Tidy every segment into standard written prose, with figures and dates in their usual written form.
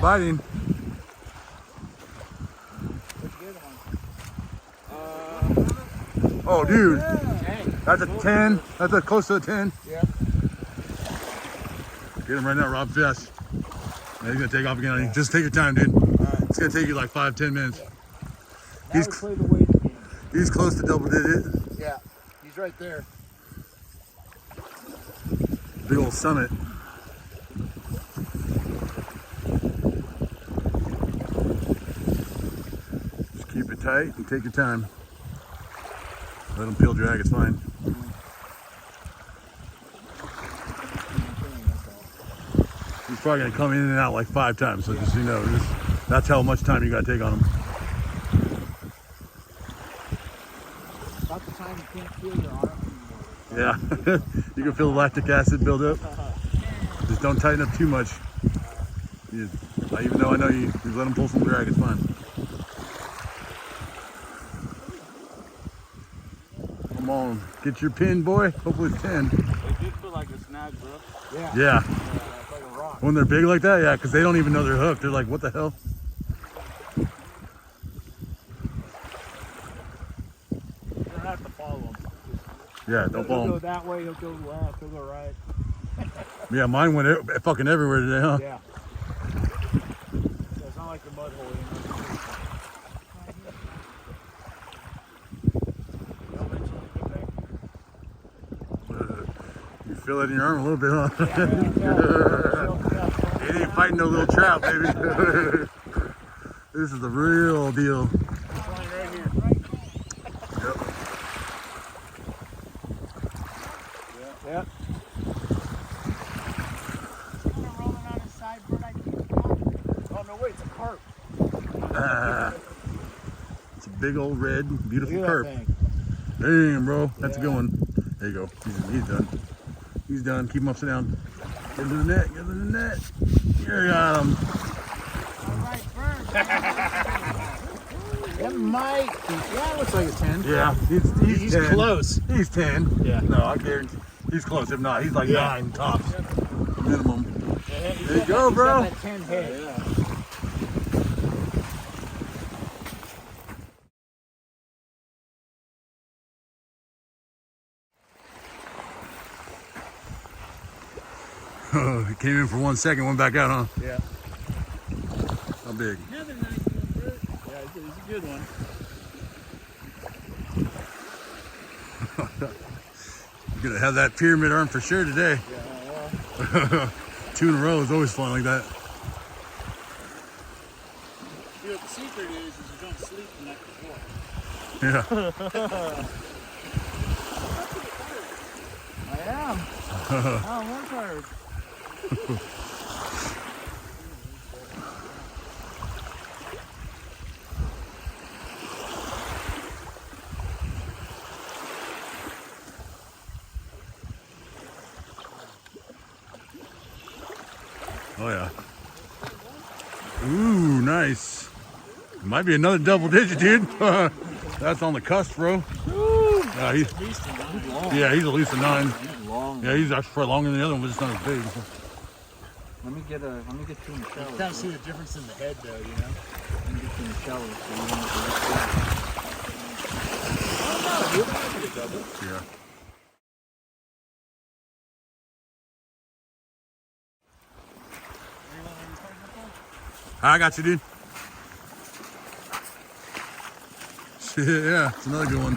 fighting. Oh, dude. That's a 10. That's a close to a 10. Yeah. Get him right now, Rob. Fast. Yeah, he's gonna take off again on you. Just take your time, dude. It's gonna take you like 5-10 minutes. Now we play the weight game. He's close to double digit. Yeah, he's right there. Big old summit. Just keep it tight and take your time. Let him peel drag, it's fine. He's probably gonna come in and out like 5 times, so just so you know, that's how much time you gotta take on him. About the time you can't feel your arm anymore. Yeah, you can feel the lactic acid build up. Just don't tighten up too much. Even though I know you let him pull some drag, it's fine. Come on, get your pin, boy. Hopefully it's 10. It did feel like a snag, bro. Yeah. Yeah. It's like a rock. When they're big like that, yeah, because they don't even know they're hooked. They're like, what the hell? You don't have to follow him. Yeah, don't He'll follow go them. that way, he'll go left, he'll go right. Yeah, mine went fucking everywhere today, huh? Yeah. It's not like the mud hole. You feel it in your arm a little bit, huh? Yeah. It ain't fighting no little trout, baby. This is the real deal. Right here. Yep. Yeah. Oh no, wait, it's a carp. It's a big old red, beautiful Look at carp. that thing. Damn, bro. That's a good one. There you go. He's done. He's done. Keep him upside down. Get him to the net. Get him to the net. Here, got him. That might be, yeah, it looks like a 10. Yeah, he's 10. Close. He's 10. Yeah. No, I guarantee. He's close. If not, he's like 9 tops. Minimum. There you go, bro. That 10 head. Yeah. He came in for 1 second, went back out, huh? Yeah. How big? Another nice one, bro. Yeah, it's a good one. You're gonna have that pyramid arm for sure today. Yeah. 2 in a row is always fun like that. See, what the secret is you don't sleep the night before. Yeah. I am. Oh, I'm tired. Oh yeah. Ooh, nice. Might be another double digit, dude. That's on the cusp, bro. Yeah, he's At least a 9 long. at least a 9. He's long. Yeah, he's actually probably longer than the other one, but it's not as big. Let me get two in the shower. Kind of see the difference in the head, though, you know? Let me get two in the shower. So you want to Yeah. I got you, dude. Shit, yeah, it's another good one.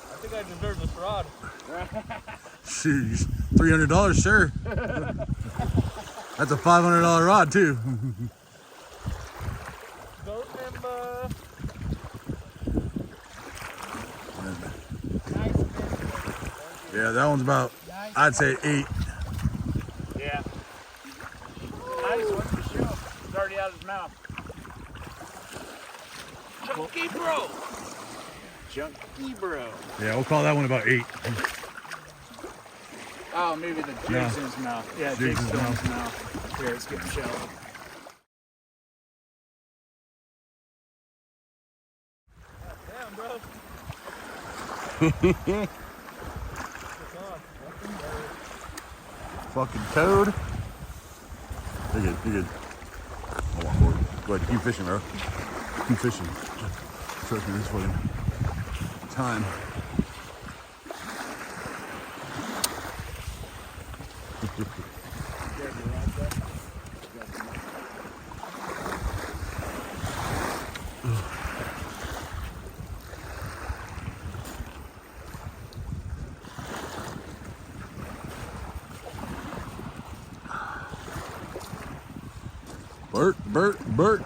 I think I deserve this rod. Sheesh, $300, sure. That's a $500 rod too. Boat member. Yeah, that one's about, I'd say 8. Yeah. Nice one for sure. It's already out of his mouth. Chunky bro. Chunky bro. Yeah, we'll call that one about 8. Oh, maybe the jig's in his mouth. Yeah, Jig's jig's in his still in his mouth. Here, it's getting shallow. Damn, bro. Fucking toad. You're good. You're good. I'll walk forward. Go ahead. Keep fishing, bro. Keep fishing. Trust me, this fucking time. Bert.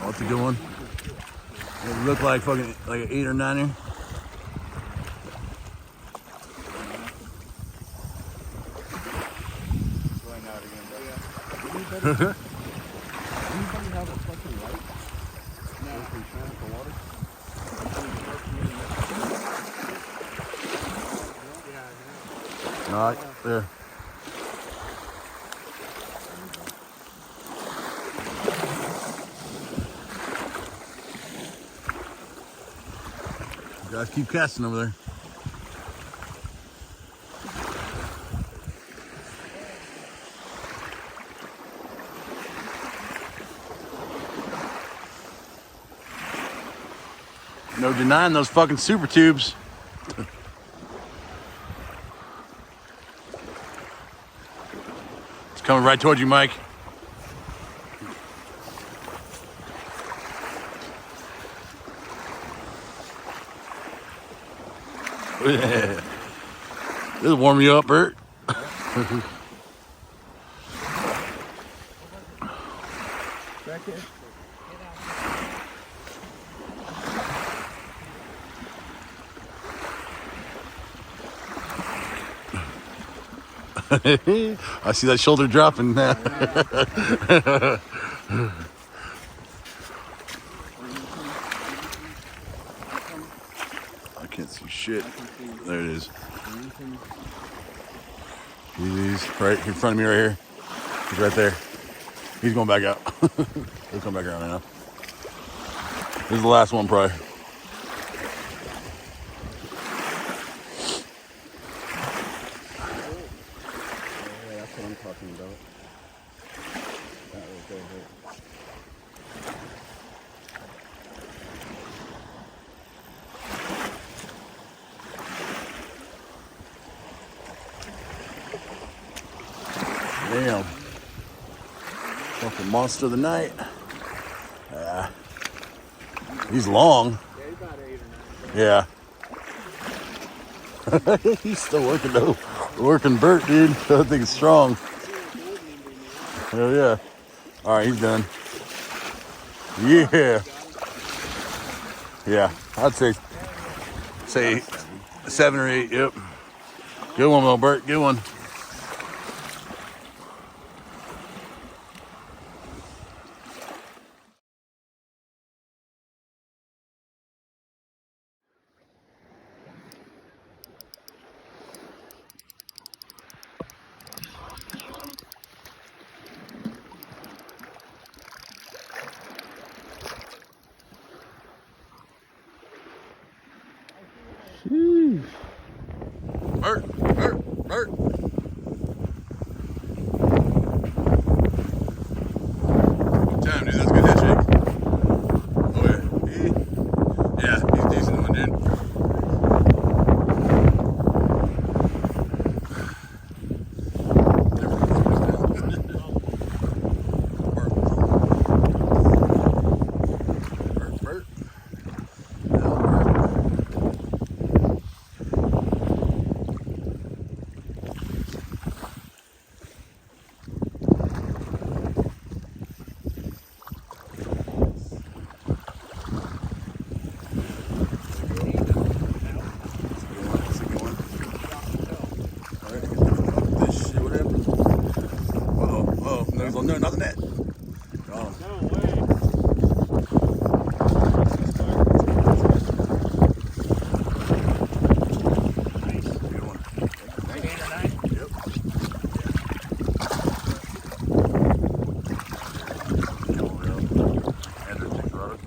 Oh, that's a good one. It looked like fucking like an 8 or 9er. Going out again, bro. Anybody have a fucking light? No. Can shine up the water? Yeah, All right, there. You guys keep casting over there. No denying those fucking super tubes. It's coming right towards you, Mike. Yeah. This'll warm you up, Bert. Back here. I see that shoulder dropping. I can't see shit. can see There it is. anything. He's right in front of me right here. He's right there. He's going back out. He'll come back around now. This is the last one, probably. Yeah, that's what I'm talking about. That right there. Damn. Fucking monster of the night. Yeah. He's long. yeah, he's about 8 or 9. Yeah. He's still working though. Working Bert, dude. That thing's strong. Hell yeah. All right, he's done. Yeah. Yeah. I'd say 7 or 8. Yep. Good one, though, Bert. Good one. Bert. Good time, dude. That's a good head shake. Oh, yeah. Yeah, he's a decent one, dude. Bert. No, not the net. Got him. No way. Good one. 8 or 9? Yep. Andrew, take the rudder.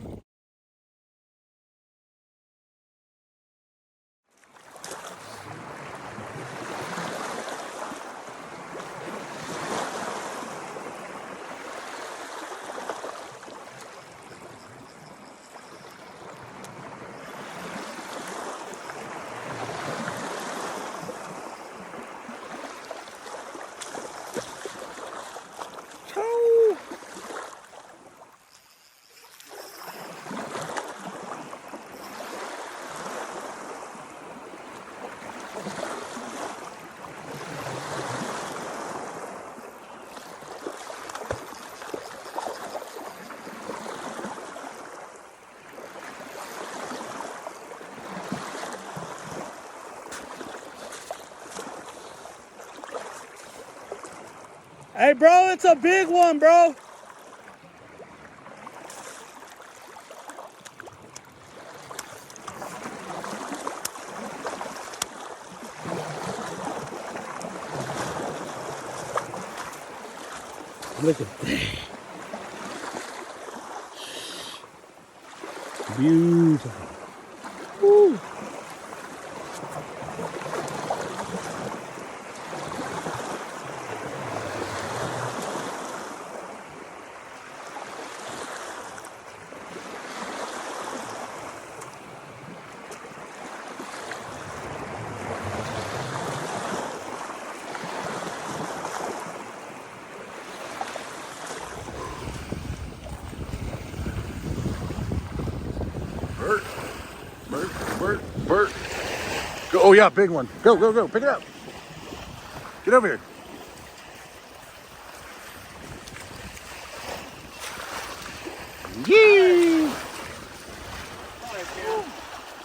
Hey, bro, it's a big one, bro. Look at that. Beautiful. Woo. Bert, Bert, Bert, Bert. Go, oh yeah, big one. Go, go, go, pick it up. Get over here. Yee!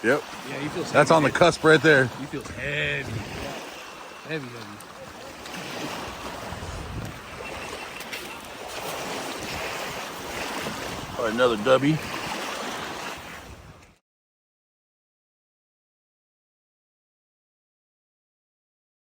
Yep, Yeah, he feels that's on the cusp right there. He feels heavy. Heavy. All right, another dubby.